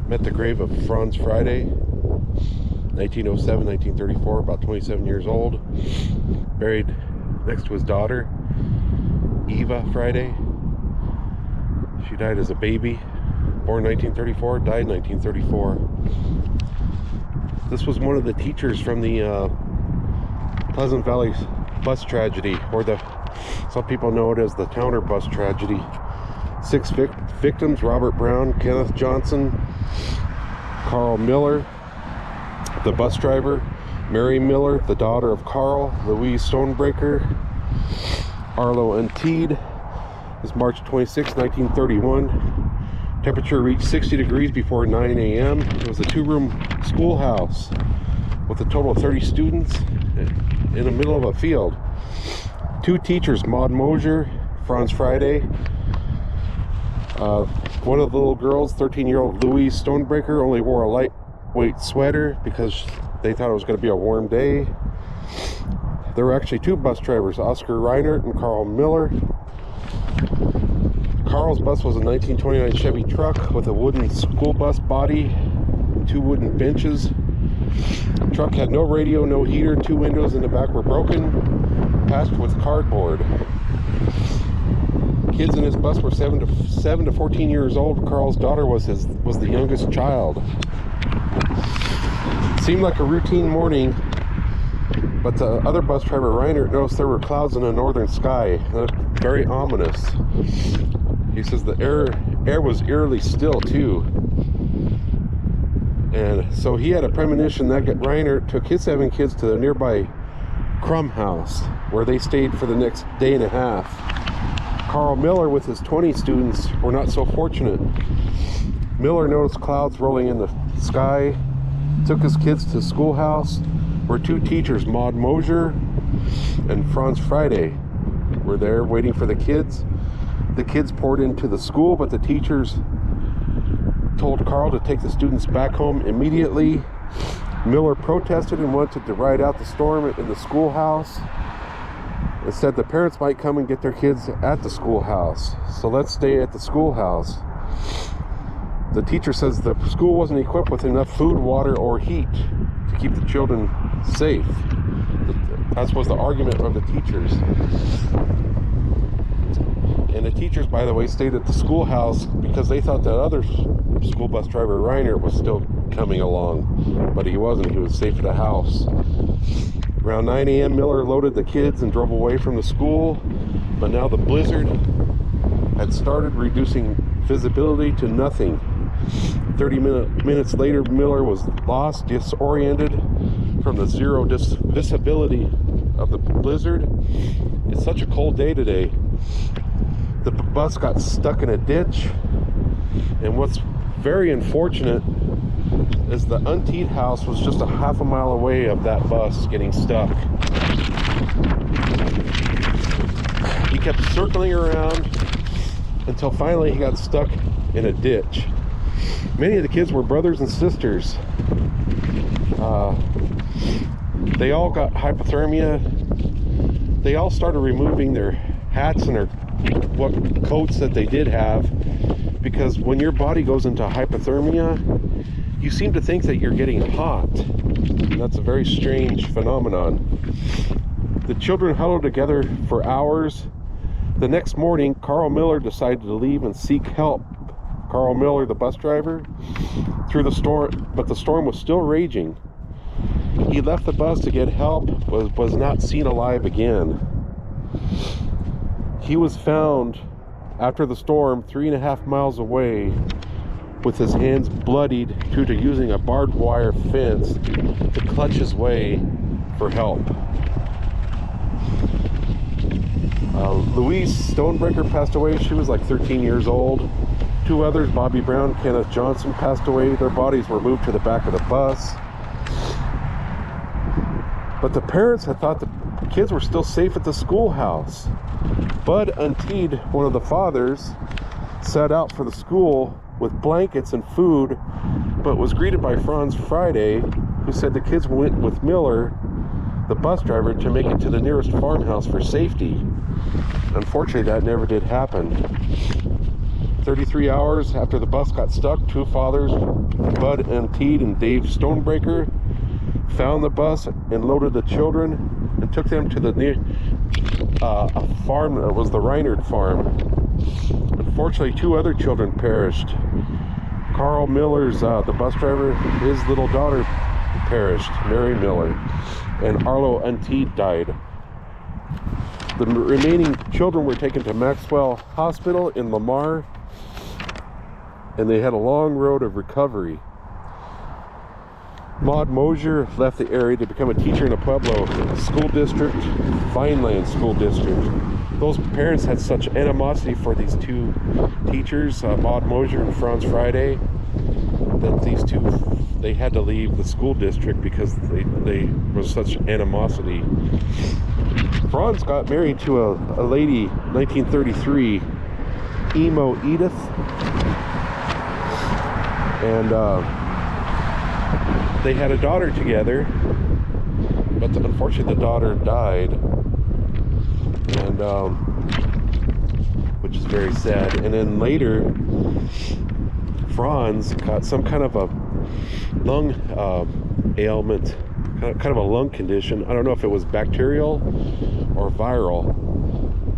Met the grave of Franz Freiday, 1907, 1934, about 27 years old. Buried next to his daughter, Eva Freiday. She died as a baby, born 1934, died 1934. This was one of the teachers from the Pleasant Valley bus tragedy, or some people know it as the Towner bus tragedy. 6 victims: Robert Brown, Kenneth Johnson, Carl Miller, the bus driver, Mary Miller, the daughter of Carl, Louise Stonebreaker, Arlo Unteed. This March 26, 1931. Temperature reached 60 degrees before 9 a.m. It was a 2-room schoolhouse with a total of 30 students in the middle of a field. 2 teachers, Maud Mosier, Franz Freiday. One of the little girls, 13-year-old Louise Stonebreaker, only wore a lightweight sweater because they thought it was going to be a warm day. There were actually 2 bus drivers, Oscar Reinert and Carl Miller. Carl's bus was a 1929 Chevy truck with a wooden school bus body and 2 wooden benches. The truck had no radio, no heater, 2 windows in the back were broken, patched with cardboard. Kids in his bus were 7 to 14 years old. Carl's daughter was the youngest child. It seemed like a routine morning, but the other bus driver, Reinert, noticed there were clouds in the northern sky. It looked very ominous. He says the air was eerily still too. And so he had a premonition that Reinert took his 7 kids to the nearby Crumb House, where they stayed for the next day and a half. Carl Miller with his 20 students were not so fortunate. Miller noticed clouds rolling in the sky, took his kids to the schoolhouse, where 2 teachers, Maud Mosier and Franz Freiday, were there waiting for the kids. The kids poured into the school, but the teachers told Carl to take the students back home immediately. Miller protested and wanted to ride out the storm in the schoolhouse. It said the parents might come and get their kids at the schoolhouse, so let's stay at the schoolhouse. The teacher says the school wasn't equipped with enough food, water, or heat to keep the children safe. That was the argument of the teachers. And the teachers, by the way, stayed at the schoolhouse because they thought that other school bus driver, Reinert, was still coming along, but he wasn't. He was safe at the house. Around 9 a.m., Miller loaded the kids and drove away from the school, but now the blizzard had started, reducing visibility to nothing. 30 minutes later, Miller was lost, disoriented from the zero visibility of the blizzard. It's such a cold day today. The bus got stuck in a ditch, and what's very unfortunate is the Unteed house was just a half a mile away of that bus getting stuck. He kept circling around until finally he got stuck in a ditch. Many of the kids were brothers and sisters. They all got hypothermia. They all started removing their hats and what coats that they did have, because when your body goes into hypothermia, you seem to think that you're getting hot. And that's a very strange phenomenon. The children huddled together for hours. The next morning, Carl Miller decided to leave and seek help. Carl Miller, the bus driver, through the storm, but the storm was still raging. He left the bus to get help, but was not seen alive again. He was found after the storm 3.5 miles away with his hands bloodied due to using a barbed wire fence to clutch his way for help. Louise Stonebreaker passed away. She was like 13 years old. 2 others, Bobby Brown, Kenneth Johnson, passed away. Their bodies were moved to the back of the bus. But the parents had thought the kids were still safe at the schoolhouse. Bud Unteed, one of the fathers, set out for the school with blankets and food, but was greeted by Franz Freiday, who said the kids went with Miller, the bus driver, to make it to the nearest farmhouse for safety. Unfortunately, that never did happen. 33 hours after the bus got stuck, two fathers, Bud Anteed and Dave Stonebreaker, found the bus and loaded the children and took them to the near a farm that was the Reinert farm. Unfortunately, two other children perished. Carl Miller's, the bus driver, his little daughter perished, Mary Miller, and Arlo Anteed died. The remaining children were taken to Maxwell Hospital in Lamar, and they had a long road of recovery. Maud Mosier left the area to become a teacher in a Pueblo school district, Vineland School District. Those parents had such animosity for these two teachers, Maud Mosier and Franz Freiday, that these two, they had to leave the school district because they was such animosity. Franz got married to a lady, 1933, Emo Edith, and they had a daughter together, but unfortunately the daughter died, and which is very sad. And then later, Franz got some kind of a lung ailment, kind of a lung condition. I don't know if it was bacterial or viral,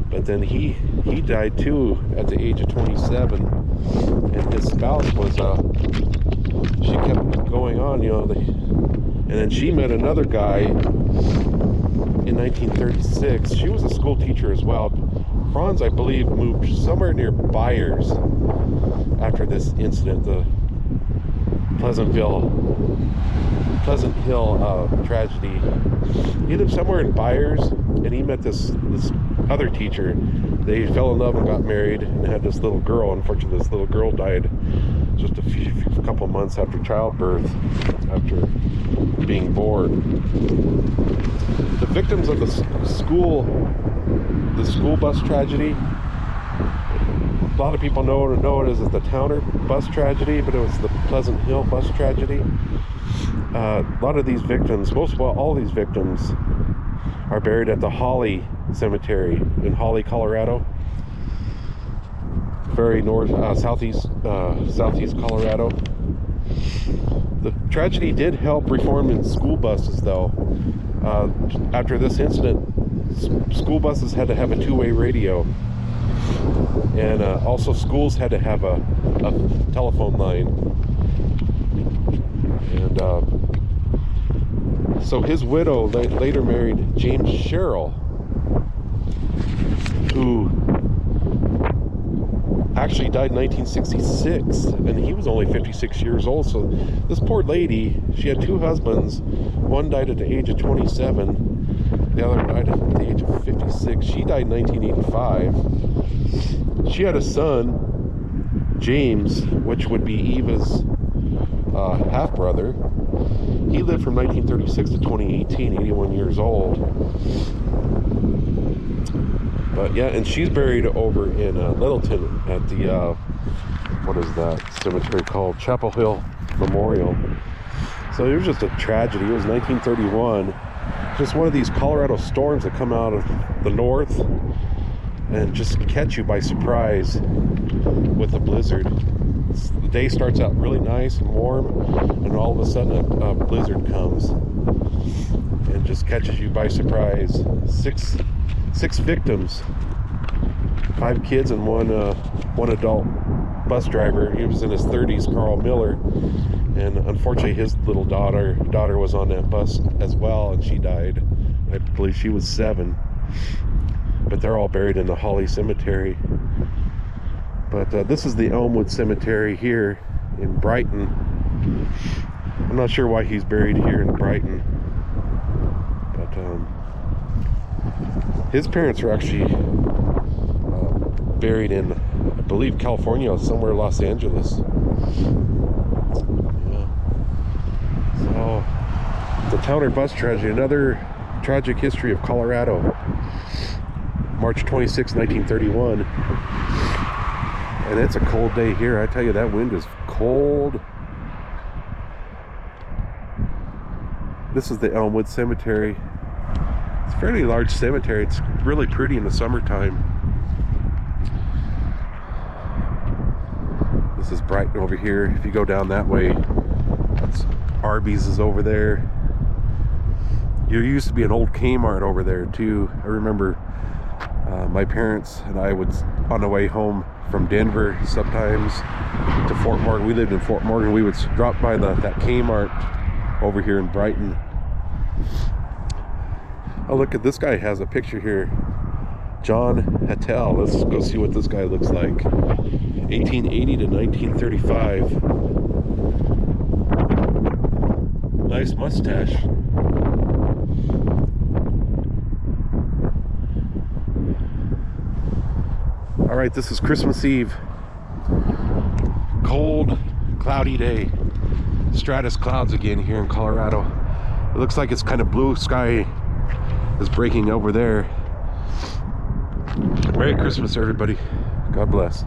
but then he died too at the age of 27, and his spouse was she kept going on, and then she met another guy in 1936. She was a school teacher as well. Franz, I believe, moved somewhere near Byers after this incident, the Pleasant Hill tragedy. He lived somewhere in Byers, and he met this other teacher. They fell in love and got married and had this little girl. Unfortunately, this little girl died just a couple months after childbirth, after being born. The victims of the school bus tragedy, a lot of people know it as the Towner bus tragedy, but it was the Pleasant Hill bus tragedy. A lot of these victims, all these victims, are buried at the Holly Cemetery in Holly, Colorado. Very southeast Colorado. The tragedy did help reform in school buses, though. After this incident, school buses had to have a two-way radio, and also schools had to have a telephone line. And so his widow later married James Sherrill, who actually died in 1966, and he was only 56 years old. So this poor lady, she had two husbands. One died at the age of 27, the other died at the age of 56. She died in 1985. She had a son, James, which would be Eva's half-brother. He lived from 1936 to 2018, 81 years old. But yeah, and she's buried over in Littleton at the, what is that cemetery called? Chapel Hill Memorial. So it was just a tragedy. It was 1931. Just one of these Colorado storms that come out of the north and just catch you by surprise with a blizzard. The day starts out really nice and warm, and all of a sudden a blizzard comes and just catches you by surprise. Six victims, 5 kids and one adult bus driver. He was in his 30s, Carl Miller, and unfortunately his little daughter was on that bus as well, and she died. I believe she was 7. But they're all buried in the Holly Cemetery. But this is the Elmwood Cemetery here in Brighton. I'm not sure why he's buried here in Brighton, but his parents are actually buried in, I believe, California, somewhere Los Angeles. Yeah. So, the Towner bus tragedy, another tragic history of Colorado. March 26, 1931. And it's a cold day here. I tell you, that wind is cold. This is the Elmwood Cemetery. It's a fairly large cemetery. It's really pretty in the summertime. This is Brighton over here. If you go down that way, that's Arby's is over there. There used to be an old Kmart over there too. I remember my parents and I would, on the way home from Denver sometimes to Fort Morgan, we lived in Fort Morgan, we would drop by that Kmart over here in Brighton. Oh, look at this guy, has a picture here. John Hattel. Let's go see what this guy looks like. 1880 to 1935. Nice mustache. All right, this is Christmas Eve. Cold, cloudy day. Stratus clouds again here in Colorado. It looks like it's kind of blue sky is breaking over there. Merry Christmas, everybody. God bless.